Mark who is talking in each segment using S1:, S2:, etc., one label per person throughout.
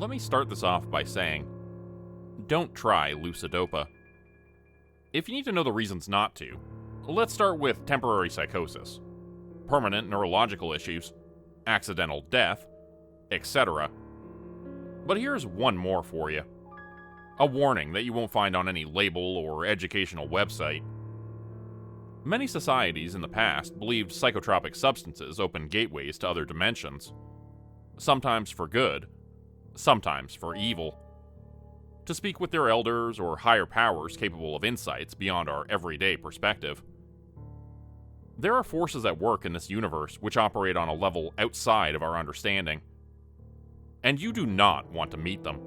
S1: Let me start this off by saying, don't try Lucidopa. If you need to know the reasons not to, let's start with temporary psychosis, permanent neurological issues, accidental death, etc. But here's one more for you. A warning that you won't find on any label or educational website. Many societies in the past believed psychotropic substances opened gateways to other dimensions. Sometimes for good, sometimes for evil. To speak with their elders or higher powers capable of insights beyond our everyday perspective. There are forces at work in this universe which operate on a level outside of our understanding. And you do not want to meet them.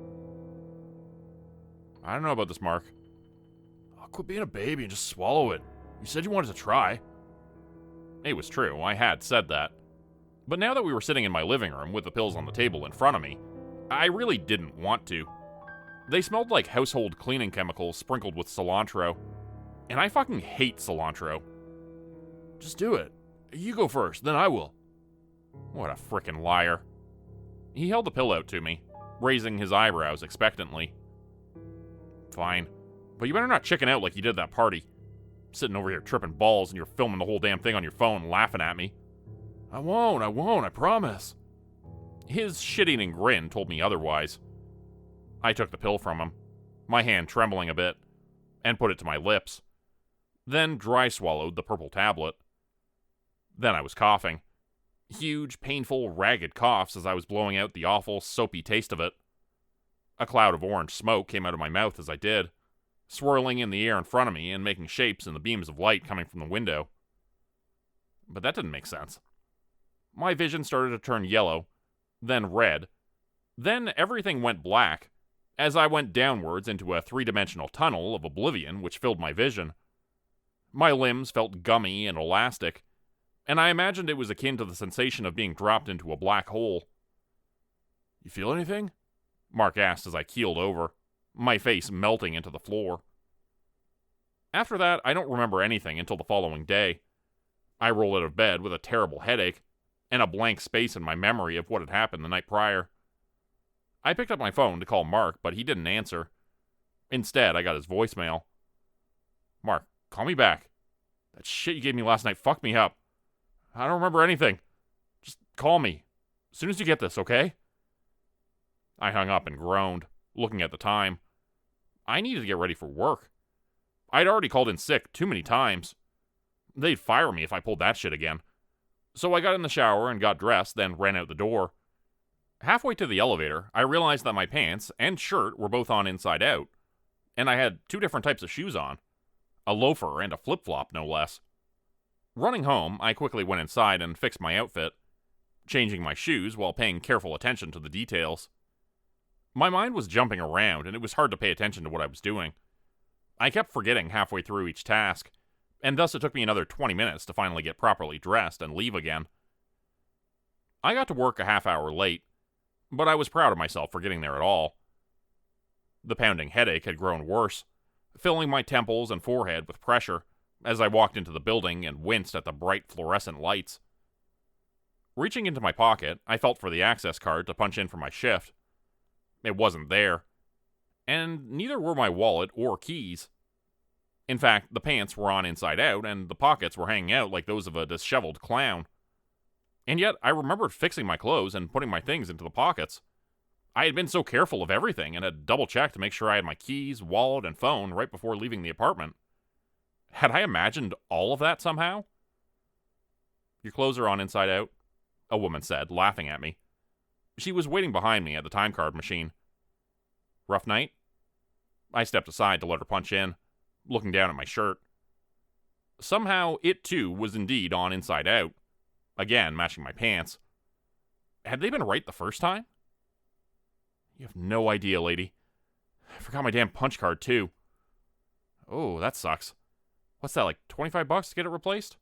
S1: I don't know about this, Mark.
S2: Oh, quit being a baby and just swallow it. You said you wanted to try.
S1: It was true, I had said that. But now that we were sitting in my living room with the pills on the table in front of me, I really didn't want to. They smelled like household cleaning chemicals sprinkled with cilantro. And I fucking hate cilantro.
S2: Just do it. You go first, then I will.
S1: What a frickin' liar. He held the pill out to me, raising his eyebrows expectantly. Fine, but you better not chicken out like you did at that party. Sitting over here tripping balls and you're filming the whole damn thing on your phone laughing at me.
S2: I won't, I promise.
S1: His shit-eating grin told me otherwise. I took the pill from him, my hand trembling a bit, and put it to my lips. Then dry swallowed the purple tablet. Then I was coughing. Huge, painful, ragged coughs as I was blowing out the awful, soapy taste of it. A cloud of orange smoke came out of my mouth as I did, swirling in the air in front of me and making shapes in the beams of light coming from the window. But that didn't make sense. My vision started to turn yellow, then red. Then everything went black, as I went downwards into a three-dimensional tunnel of oblivion which filled my vision. My limbs felt gummy and elastic, and I imagined it was akin to the sensation of being dropped into a black hole.
S2: You feel anything?
S1: Mark asked as I keeled over, my face melting into the floor. After that, I don't remember anything until the following day. I rolled out of bed with a terrible headache, and a blank space in my memory of what had happened the night prior. I picked up my phone to call Mark, but he didn't answer. Instead, I got his voicemail. Mark, call me back. That shit you gave me last night fucked me up. I don't remember anything. Just call me. As soon as you get this, okay? I hung up and groaned, looking at the time. I needed to get ready for work. I'd already called in sick too many times. They'd fire me if I pulled that shit again. So I got in the shower and got dressed, then ran out the door. Halfway to the elevator, I realized that my pants and shirt were both on inside out, and I had two different types of shoes on. A loafer and a flip-flop, no less. Running home, I quickly went inside and fixed my outfit, changing my shoes while paying careful attention to the details. My mind was jumping around, and it was hard to pay attention to what I was doing. I kept forgetting halfway through each task, and thus it took me another 20 minutes to finally get properly dressed and leave again. I got to work a half hour late, but I was proud of myself for getting there at all. The pounding headache had grown worse, filling my temples and forehead with pressure as I walked into the building and winced at the bright fluorescent lights. Reaching into my pocket, I felt for the access card to punch in for my shift. It wasn't there, and neither were my wallet or keys. In fact, the pants were on inside out, and the pockets were hanging out like those of a disheveled clown. And yet, I remembered fixing my clothes and putting my things into the pockets. I had been so careful of everything and had double-checked to make sure I had my keys, wallet, and phone right before leaving the apartment. Had I imagined all of that somehow? Your clothes are on inside out, a woman said, laughing at me. She was waiting behind me at the time card machine. Rough night? I stepped aside to let her punch in, looking down at my shirt. Somehow, it too was indeed on inside out, again matching my pants. Had they been right the first time? You have no idea, lady. I forgot my damn punch card too. Oh, that sucks. What's that, like $25 to get it replaced?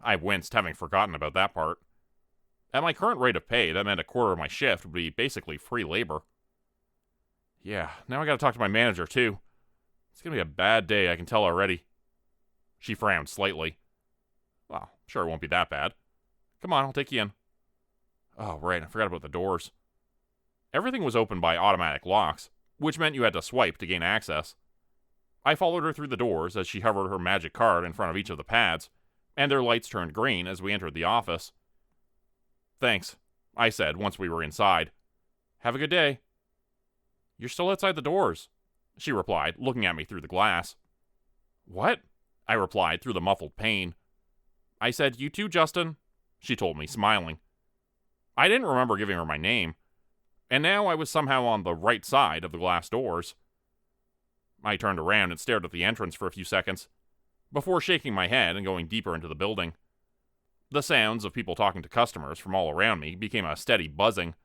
S1: I winced, having forgotten about that part. At my current rate of pay, that meant a quarter of my shift would be basically free labor. Yeah, now I gotta talk to my manager, too. It's gonna be a bad day, I can tell already. She frowned slightly. Well, sure it won't be that bad. Come on, I'll take you in. Oh, right, I forgot about the doors. Everything was opened by automatic locks, which meant you had to swipe to gain access. I followed her through the doors as she hovered her magic card in front of each of the pads, and their lights turned green as we entered the office. "Thanks," I said once we were inside. "Have a good day." "You're still outside the doors," she replied, looking at me through the glass. "What?" I replied through the muffled pain. "I said, you too, Justin," she told me, smiling. I didn't remember giving her my name, and now I was somehow on the right side of the glass doors. I turned around and stared at the entrance for a few seconds, before shaking my head and going deeper into the building. The sounds of people talking to customers from all around me became a steady buzzing,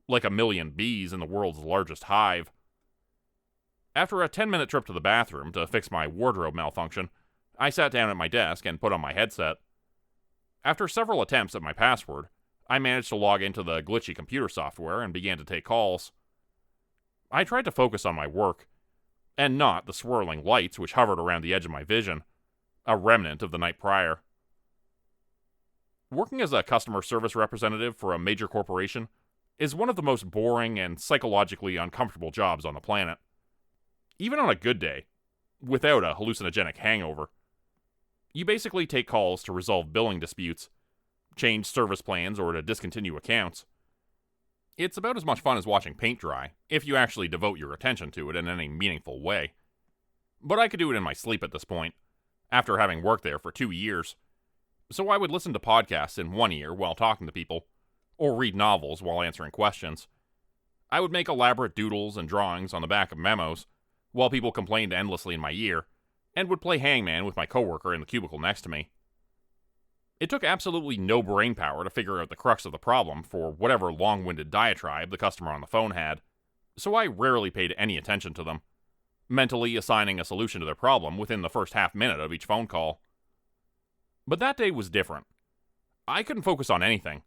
S1: like a million bees in the world's largest hive. After a 10-minute trip to the bathroom to fix my wardrobe malfunction, I sat down at my desk and put on my headset. After several attempts at my password, I managed to log into the glitchy computer software and began to take calls. I tried to focus on my work, and not the swirling lights which hovered around the edge of my vision, a remnant of the night prior. Working as a customer service representative for a major corporation is one of the most boring and psychologically uncomfortable jobs on the planet. Even on a good day, without a hallucinogenic hangover, you basically take calls to resolve billing disputes, change service plans, or to discontinue accounts. It's about as much fun as watching paint dry, if you actually devote your attention to it in any meaningful way. But I could do it in my sleep at this point, after having worked there for 2 years. So I would listen to podcasts in one ear while talking to people, or read novels while answering questions. I would make elaborate doodles and drawings on the back of memos, while people complained endlessly in my ear, and would play hangman with my coworker in the cubicle next to me. It took absolutely no brain power to figure out the crux of the problem for whatever long-winded diatribe the customer on the phone had, so I rarely paid any attention to them, mentally assigning a solution to their problem within the first half minute of each phone call. But that day was different. I couldn't focus on anything.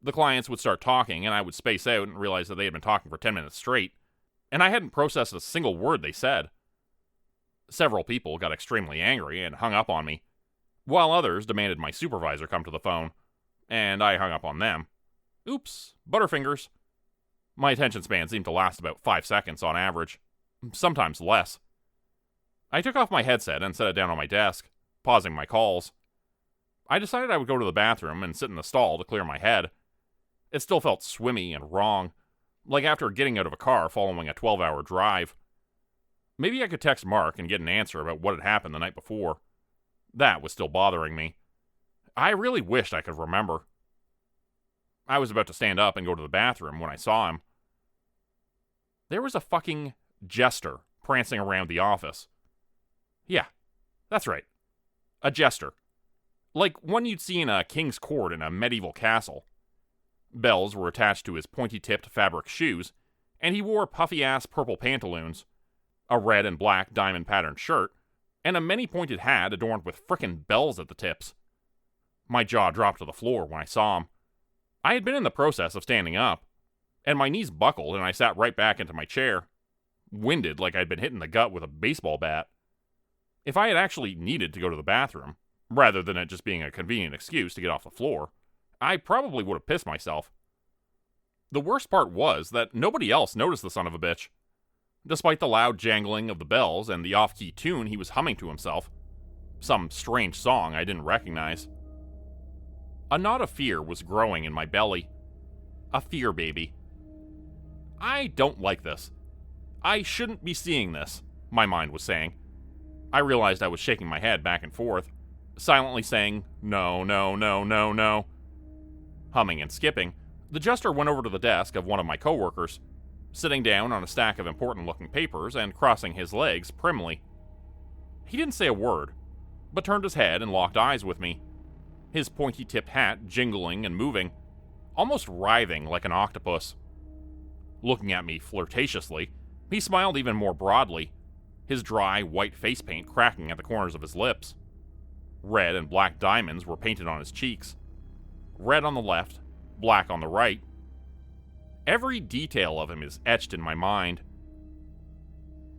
S1: The clients would start talking, and I would space out and realize that they had been talking for 10 minutes straight, and I hadn't processed a single word they said. Several people got extremely angry and hung up on me, while others demanded my supervisor come to the phone, and I hung up on them. Oops, butterfingers. My attention span seemed to last about 5 seconds on average, sometimes less. I took off my headset and set it down on my desk, pausing my calls. I decided I would go to the bathroom and sit in the stall to clear my head. It still felt swimmy and wrong, like after getting out of a car following a 12-hour drive. Maybe I could text Mark and get an answer about what had happened the night before. That was still bothering me. I really wished I could remember. I was about to stand up and go to the bathroom when I saw him. There was a fucking jester prancing around the office. Yeah, that's right. A jester. Like one you'd see in a king's court in a medieval castle. Bells were attached to his pointy-tipped fabric shoes, and he wore puffy-ass purple pantaloons, a red and black diamond-patterned shirt, and a many-pointed hat adorned with frickin' bells at the tips. My jaw dropped to the floor when I saw him. I had been in the process of standing up, and my knees buckled and I sat right back into my chair, winded like I'd been hit in the gut with a baseball bat. If I had actually needed to go to the bathroom, rather than it just being a convenient excuse to get off the floor, I probably would have pissed myself. The worst part was that nobody else noticed the son of a bitch. Despite the loud jangling of the bells and the off-key tune he was humming to himself, some strange song I didn't recognize. A knot of fear was growing in my belly. A fear baby. I don't like this. I shouldn't be seeing this, my mind was saying. I realized I was shaking my head back and forth, silently saying, no, no, no, no, no. Humming and skipping, the jester went over to the desk of one of my coworkers, sitting down on a stack of important-looking papers and crossing his legs primly. He didn't say a word, but turned his head and locked eyes with me, his pointy-tipped hat jingling and moving, almost writhing like an octopus. Looking at me flirtatiously, he smiled even more broadly, his dry, white face paint cracking at the corners of his lips. Red and black diamonds were painted on his cheeks. Red on the left, black on the right. Every detail of him is etched in my mind.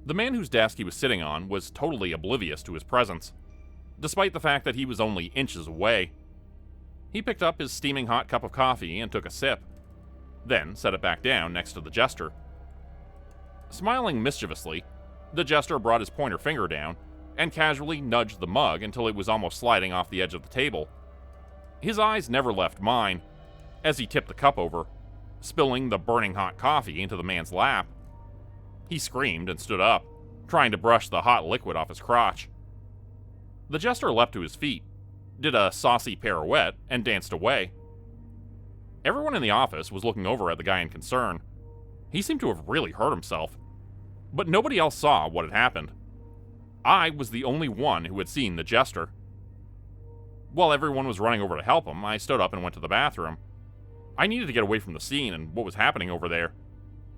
S1: The man whose desk he was sitting on was totally oblivious to his presence, despite the fact that he was only inches away. He picked up his steaming hot cup of coffee and took a sip. then set it back down next to the jester. Smiling mischievously, the jester brought his pointer finger down and casually nudged the mug until it was almost sliding off the edge of the table. His eyes never left mine as he tipped the cup over, spilling the burning hot coffee into the man's lap. He screamed and stood up, trying to brush the hot liquid off his crotch. The jester leapt to his feet, did a saucy pirouette, and danced away. Everyone in the office was looking over at the guy in concern. He seemed to have really hurt himself, but nobody else saw what had happened. I was the only one who had seen the jester. While everyone was running over to help him, I stood up and went to the bathroom. I needed to get away from the scene and what was happening over there.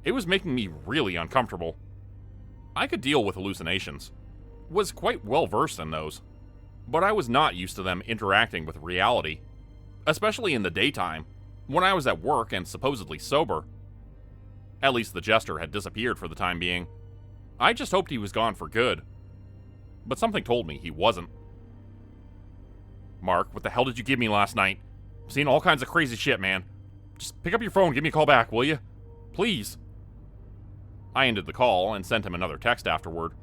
S1: It was making me really uncomfortable. I could deal with hallucinations, was quite well versed in those, but I was not used to them interacting with reality, especially in the daytime, when I was at work and supposedly sober. At least the jester had disappeared for the time being. I just hoped he was gone for good, but something told me he wasn't. Mark, what the hell did you give me last night? I've seen all kinds of crazy shit, man. Just pick up your phone and give me a call back, will you? Please. I ended the call and sent him another text afterward.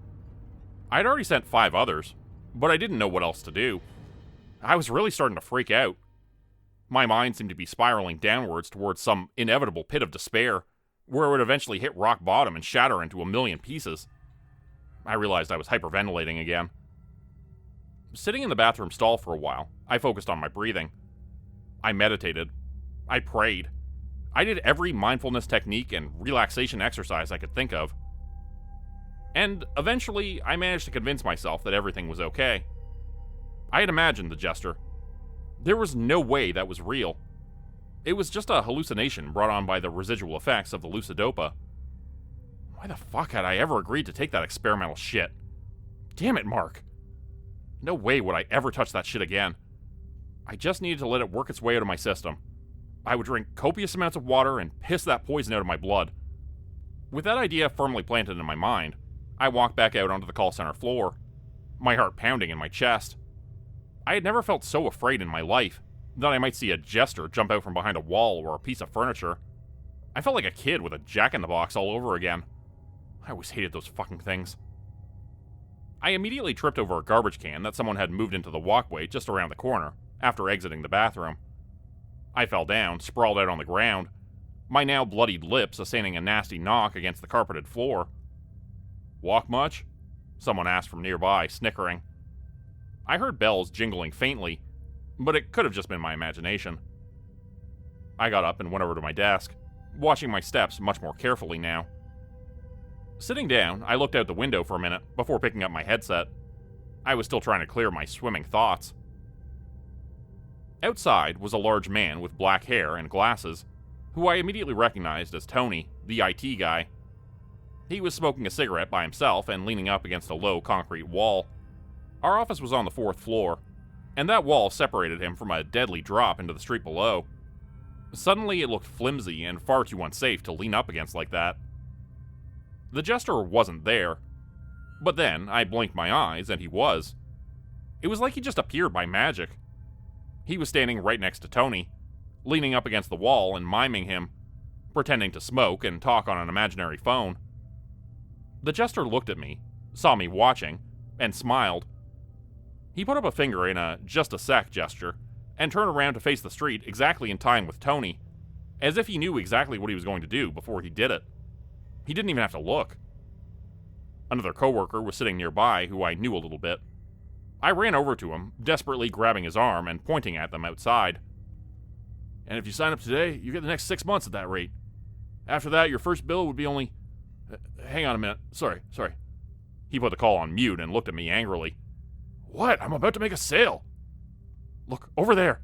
S1: I had already sent 5 others, but I didn't know what else to do. I was really starting to freak out. My mind seemed to be spiraling downwards towards some inevitable pit of despair, where it would eventually hit rock bottom and shatter into a million pieces. I realized I was hyperventilating again. Sitting in the bathroom stall for a while, I focused on my breathing. I meditated. I prayed. I did every mindfulness technique and relaxation exercise I could think of. And eventually, I managed to convince myself that everything was okay. I had imagined the jester. There was no way that was real. It was just a hallucination brought on by the residual effects of the Lucidopa. Why the fuck had I ever agreed to take that experimental shit? Damn it, Mark. No way would I ever touch that shit again. I just needed to let it work its way out of my system. I would drink copious amounts of water and piss that poison out of my blood. With that idea firmly planted in my mind, I walked back out onto the call center floor, my heart pounding in my chest. I had never felt so afraid in my life that I might see a jester jump out from behind a wall or a piece of furniture. I felt like a kid with a jack-in-the-box all over again. I always hated those fucking things. I immediately tripped over a garbage can that someone had moved into the walkway just around the corner after exiting the bathroom. I fell down, sprawled out on the ground, my now bloodied lips sustaining a nasty knock against the carpeted floor. "Walk much?" someone asked from nearby, snickering. I heard bells jingling faintly, but it could have just been my imagination. I got up and went over to my desk, watching my steps much more carefully now. Sitting down, I looked out the window for a minute before picking up my headset. I was still trying to clear my swimming thoughts. Outside was a large man with black hair and glasses, who I immediately recognized as Tony, the IT guy. He was smoking a cigarette by himself and leaning up against a low concrete wall. Our office was on the 4th floor, and that wall separated him from a deadly drop into the street below. Suddenly, it looked flimsy and far too unsafe to lean up against like that. The jester wasn't there, but then I blinked my eyes and he was. It was like he just appeared by magic. He was standing right next to Tony, leaning up against the wall and miming him, pretending to smoke and talk on an imaginary phone. The jester looked at me, saw me watching, and smiled. He put up a finger in a just a sec gesture and turned around to face the street exactly in time with Tony, as if he knew exactly what he was going to do before he did it. He didn't even have to look. Another coworker was sitting nearby who I knew a little bit. I ran over to him, desperately grabbing his arm and pointing at them outside.
S2: "And if you sign up today, you get the next 6 months at that rate. After that, your first bill would be only... hang on a minute. Sorry.
S1: He put the call on mute and looked at me angrily.
S2: "What? I'm about to make a sale."
S1: "Look, over there!"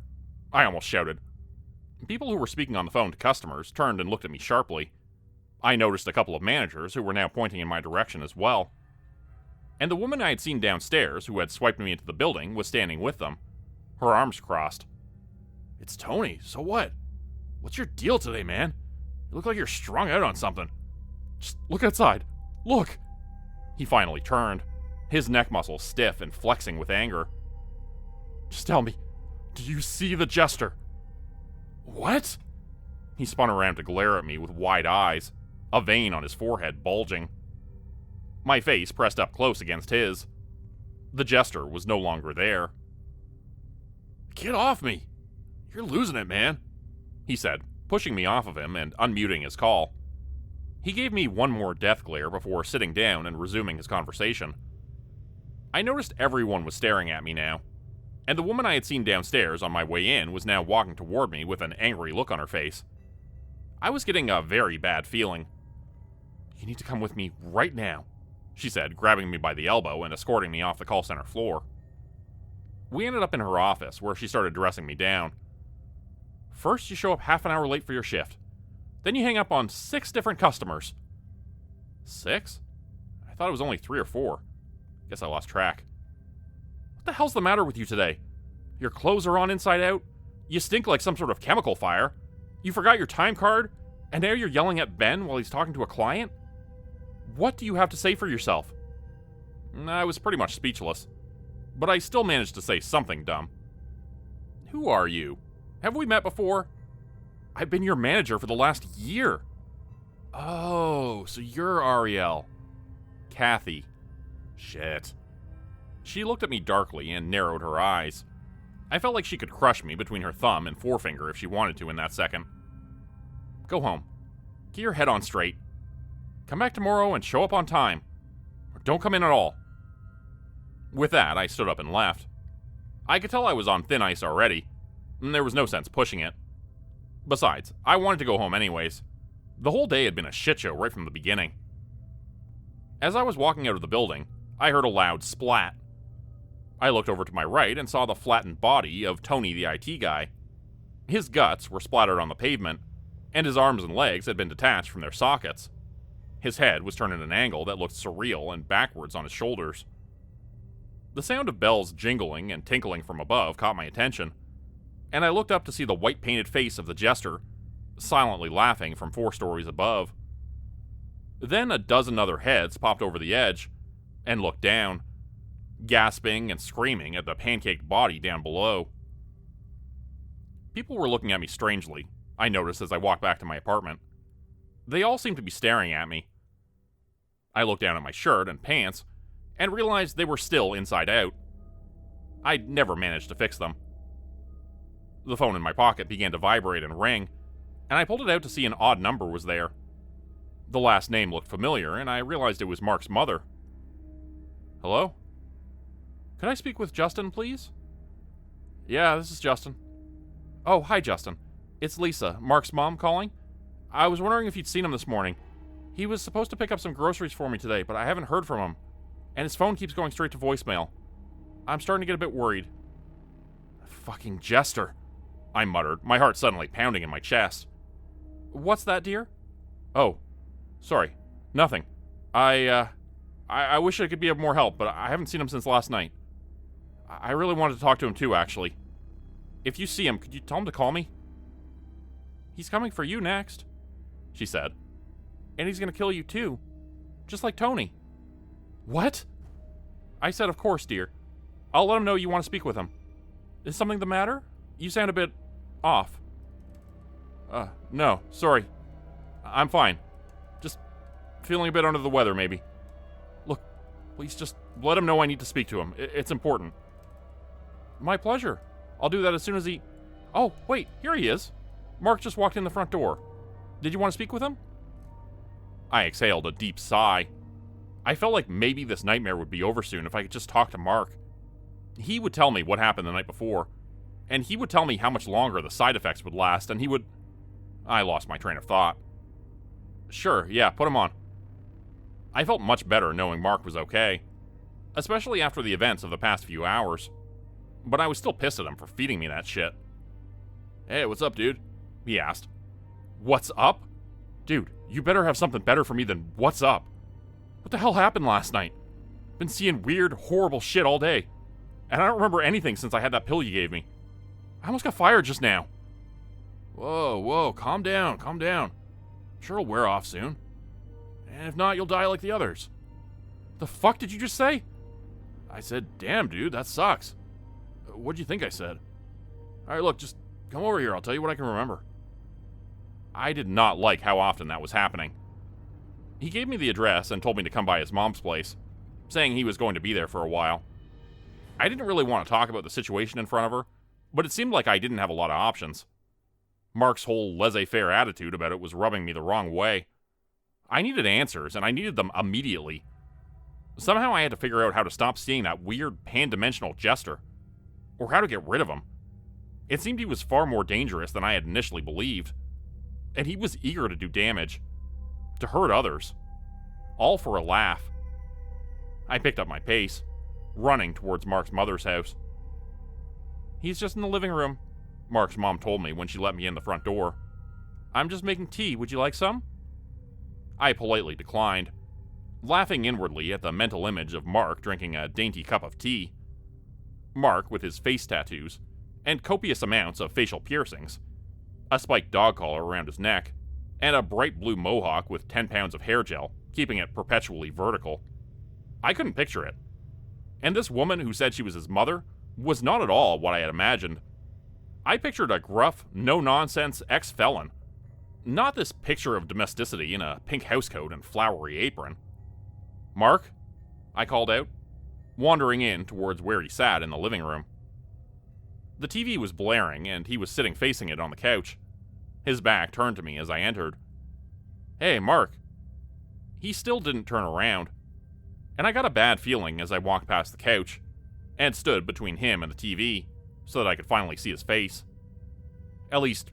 S1: I almost shouted. People who were speaking on the phone to customers turned and looked at me sharply. I noticed a couple of managers who were now pointing in my direction as well. And the woman I had seen downstairs, who had swiped me into the building, was standing with them, her arms crossed.
S2: "It's Tony, so what? What's your deal today, man? You look like you're strung out on something."
S1: "Just look outside. Look!" He finally turned, his neck muscles stiff and flexing with anger. "Just tell me, do you see the jester?"
S2: "What?"
S1: He spun around to glare at me with wide eyes, a vein on his forehead bulging. My face pressed up close against his. The jester was no longer there.
S2: "Get off me! You're losing it, man,"
S1: he said, pushing me off of him and unmuting his call. He gave me one more death glare before sitting down and resuming his conversation. I noticed everyone was staring at me now, and the woman I had seen downstairs on my way in was now walking toward me with an angry look on her face. I was getting a very bad feeling. "You need to come with me right now," she said, grabbing me by the elbow and escorting me off the call center floor. We ended up in her office, where she started dressing me down. "First, you show up half an hour late for your shift. Then you hang up on 6 different customers." 6? I thought it was only 3 or 4. Guess I lost track. "What the hell's the matter with you today? Your clothes are on inside out. You stink like some sort of chemical fire. You forgot your time card, and now you're yelling at Ben while he's talking to a client? What do you have to say for yourself?" I was pretty much speechless, but I still managed to say something dumb. "Who are you? Have we met before? I've been your manager for the last year." "Oh, so you're Ariel." "Kathy." "Shit." She looked at me darkly and narrowed her eyes. I felt like she could crush me between her thumb and forefinger if she wanted to in that second. "Go home. Get your head on straight. Come back tomorrow and show up on time. Or don't come in at all." With that, I stood up and left. I could tell I was on thin ice already, and there was no sense pushing it. Besides, I wanted to go home anyways. The whole day had been a shit show right from the beginning. As I was walking out of the building, I heard a loud splat. I looked over to my right and saw the flattened body of Tony the IT guy. His guts were splattered on the pavement, and his arms and legs had been detached from their sockets. His head was turned at an angle that looked surreal and backwards on his shoulders. The sound of bells jingling and tinkling from above caught my attention, and I looked up to see the white-painted face of the jester, silently laughing from 4 stories above. Then a dozen other heads popped over the edge and looked down, gasping and screaming at the pancaked body down below. People were looking at me strangely, I noticed as I walked back to my apartment. They all seemed to be staring at me. I looked down at my shirt and pants and realized they were still inside out. I'd never managed to fix them. The phone in my pocket began to vibrate and ring, and I pulled it out to see an odd number was there. The last name looked familiar, and I realized it was Mark's mother. "Hello? Could I speak with Justin, please?" "Yeah, this is Justin." "Oh, hi, Justin. It's Lisa, Mark's mom, calling. I was wondering if you'd seen him this morning. He was supposed to pick up some groceries for me today, but I haven't heard from him, and his phone keeps going straight to voicemail. I'm starting to get a bit worried." "Fucking jester," I muttered, my heart suddenly pounding in my chest. "What's that, dear?" "Oh, sorry. Nothing. I wish I could be of more help, but I haven't seen him since last night. I really wanted to talk to him too, actually. If you see him, could you tell him to call me?" "He's coming for you next," she said. "And he's gonna kill you too. Just like Tony." "What?" I said, "Of course, dear. I'll let him know you want to speak with him. Is something the matter? You sound a bit off." No, sorry. I'm fine. Just feeling a bit under the weather, maybe. Look, please just let him know I need to speak to him. It's important." "My pleasure. I'll do that as soon as he..." "Oh, wait, here he is. Mark just walked in the front door. Did you want to speak with him?" I exhaled a deep sigh. I felt like maybe this nightmare would be over soon if I could just talk to Mark. He would tell me what happened the night before, and he would tell me how much longer the side effects would last, and he would... I lost my train of thought. "Sure, yeah, put him on." I felt much better knowing Mark was okay, especially after the events of the past few hours. But I was still pissed at him for feeding me that shit. "Hey, what's up, dude?" he asked. "What's up? Dude, you better have something better for me than what's up. What the hell happened last night? Been seeing weird, horrible shit all day, and I don't remember anything since I had that pill you gave me. I almost got fired just now." Whoa, calm down. Sure it'll wear off soon. And if not, you'll die like the others." "The fuck did you just say?" "I said, damn, dude, that sucks." "What'd you think I said?" "Alright, look, just come over here, I'll tell you what I can remember." I did not like how often that was happening. He gave me the address and told me to come by his mom's place, saying he was going to be there for a while. I didn't really want to talk about the situation in front of her, but it seemed like I didn't have a lot of options. Mark's whole laissez-faire attitude about it was rubbing me the wrong way. I needed answers, and I needed them immediately. Somehow I had to figure out how to stop seeing that weird pan-dimensional jester, or how to get rid of him. It seemed he was far more dangerous than I had initially believed, and he was eager to do damage, to hurt others, all for a laugh. I picked up my pace, running towards Mark's mother's house. "He's just in the living room," Mark's mom told me when she let me in the front door. "I'm just making tea. Would you like some?" I politely declined, laughing inwardly at the mental image of Mark drinking a dainty cup of tea. Mark with his face tattoos and copious amounts of facial piercings, a spiked dog collar around his neck, and a bright blue mohawk with 10 pounds of hair gel, keeping it perpetually vertical. I couldn't picture it. And this woman who said she was his mother was not at all what I had imagined. I pictured a gruff, no-nonsense ex-felon. Not this picture of domesticity in a pink housecoat and flowery apron. "Mark?" I called out, wandering in towards where he sat in the living room. The TV was blaring, and he was sitting facing it on the couch, his back turned to me as I entered. "Hey, Mark." He still didn't turn around, and I got a bad feeling as I walked past the couch and stood between him and the TV so that I could finally see his face. At least,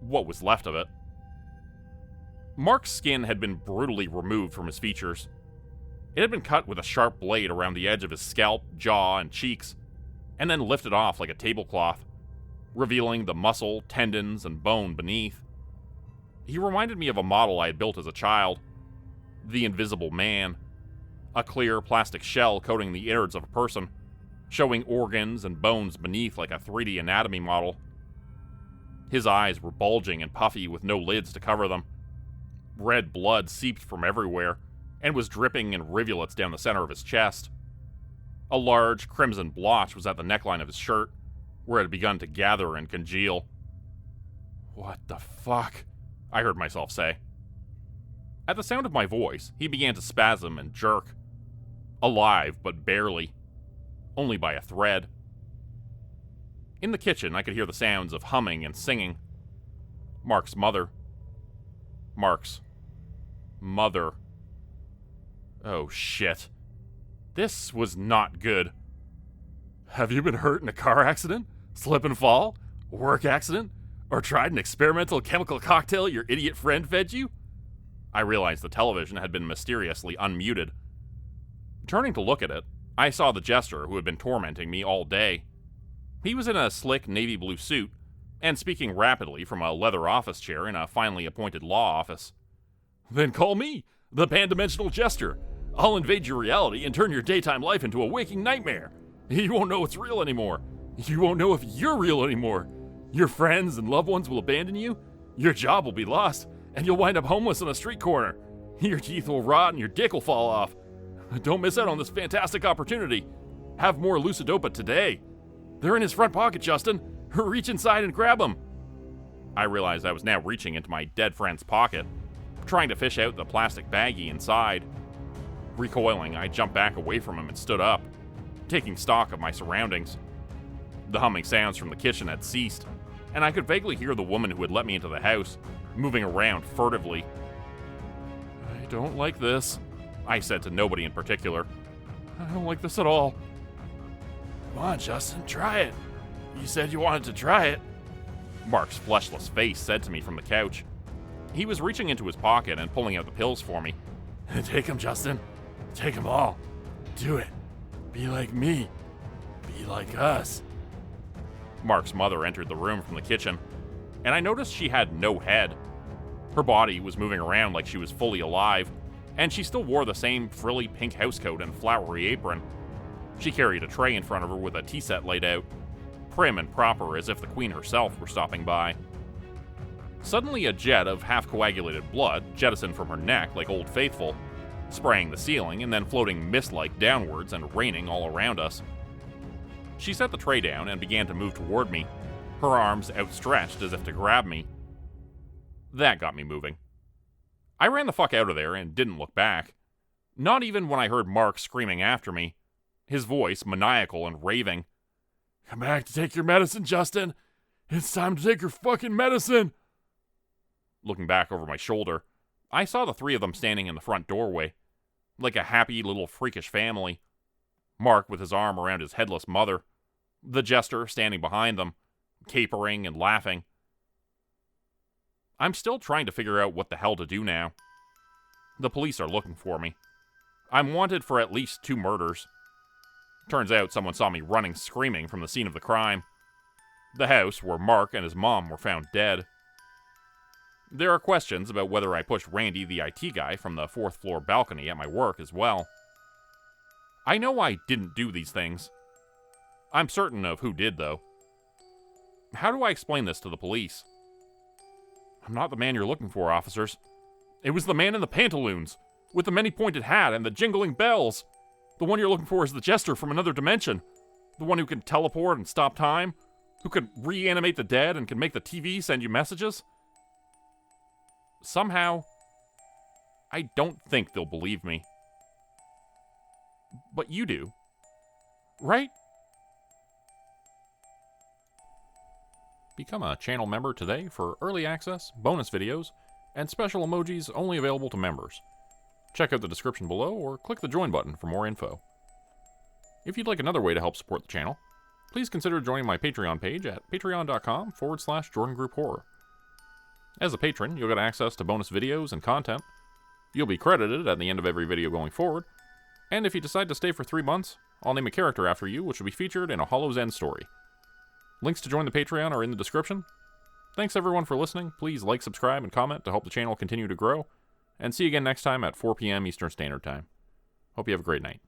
S1: what was left of it. Mark's skin had been brutally removed from his features. It had been cut with a sharp blade around the edge of his scalp, jaw, and cheeks, and then lifted off like a tablecloth, revealing the muscle, tendons, and bone beneath. He reminded me of a model I had built as a child, the Invisible Man, a clear plastic shell coating the innards of a person, showing organs and bones beneath like a 3D anatomy model. His eyes were bulging and puffy with no lids to cover them. Red blood seeped from everywhere and was dripping in rivulets down the center of his chest. A large crimson blotch was at the neckline of his shirt, where it had begun to gather and congeal. "What the fuck?" I heard myself say. At the sound of my voice, he began to spasm and jerk. Alive, but barely. Only by a thread. In the kitchen, I could hear the sounds of humming and singing. Mark's mother. Mark's mother. Oh, shit. This was not good. "Have you been hurt in a car accident? Slip and fall? Work accident? Or tried an experimental chemical cocktail your idiot friend fed you?" I realized the television had been mysteriously unmuted. Turning to look at it, I saw the jester who had been tormenting me all day. He was in a slick navy blue suit, and speaking rapidly from a leather office chair in a finely appointed law office. "Then call me, the pan-dimensional jester. I'll invade your reality and turn your daytime life into a waking nightmare. You won't know it's real anymore. You won't know if you're real anymore. Your friends and loved ones will abandon you. Your job will be lost, and you'll wind up homeless on a street corner. Your teeth will rot and your dick will fall off. Don't miss out on this fantastic opportunity. Have more Lucidopa today. They're in his front pocket, Justin. Reach inside and grab them." I realized I was now reaching into my dead friend's pocket, trying to fish out the plastic baggie inside. Recoiling, I jumped back away from him and stood up, taking stock of my surroundings. The humming sounds from the kitchen had ceased, and I could vaguely hear the woman who had let me into the house moving around furtively. "I don't like this," I said to nobody in particular. "I don't like this at all." "Come on, Justin, try it. You said you wanted to try it," Mark's fleshless face said to me from the couch. He was reaching into his pocket and pulling out the pills for me. "Take them, Justin. Take them all. Do it. Be like me. Be like us." Mark's mother entered the room from the kitchen, and I noticed she had no head. Her body was moving around like she was fully alive, and she still wore the same frilly pink housecoat and flowery apron. She carried a tray in front of her with a tea set laid out, prim and proper as if the queen herself were stopping by. Suddenly a jet of half-coagulated blood jettisoned from her neck like Old Faithful, spraying the ceiling and then floating mist-like downwards and raining all around us. She set the tray down and began to move toward me, her arms outstretched as if to grab me. That got me moving. I ran the fuck out of there and didn't look back. Not even when I heard Mark screaming after me, his voice maniacal and raving.
S2: Come back to take your medicine, Justin. It's time to take your fucking medicine.
S1: Looking back over my shoulder, I saw the three of them standing in the front doorway, like a happy little freakish family. Mark with his arm around his headless mother, the jester standing behind them, capering and laughing. I'm still trying to figure out what the hell to do now. The police are looking for me. I'm wanted for at least 2 murders. Turns out someone saw me running screaming from the scene of the crime. The house where Mark and his mom were found dead. There are questions about whether I pushed Randy, the IT guy, from the 4th floor balcony at my work as well. I know I didn't do these things. I'm certain of who did, though. How do I explain this to the police? I'm not the man you're looking for, officers. It was the man in the pantaloons, with the many-pointed hat and the jingling bells. The one you're looking for is the jester from another dimension. The one who can teleport and stop time, who can reanimate the dead and can make the TV send you messages. Somehow, I don't think they'll believe me. But you do, right? Become a channel member today for early access, bonus videos, and special emojis only available to members. Check out the description below or click the join button for more info. If you'd like another way to help support the channel, please consider joining my Patreon page at patreon.com/JordanGroupeHorror. As a patron, you'll get access to bonus videos and content. You'll be credited at the end of every video going forward, and if you decide to stay for 3 months, I'll name a character after you which will be featured in a Hollow's End story. Links to join the Patreon are in the description. Thanks everyone for listening. Please like, subscribe, and comment to help the channel continue to grow. And see you again next time at 4 p.m. Eastern Standard Time. Hope you have a great night.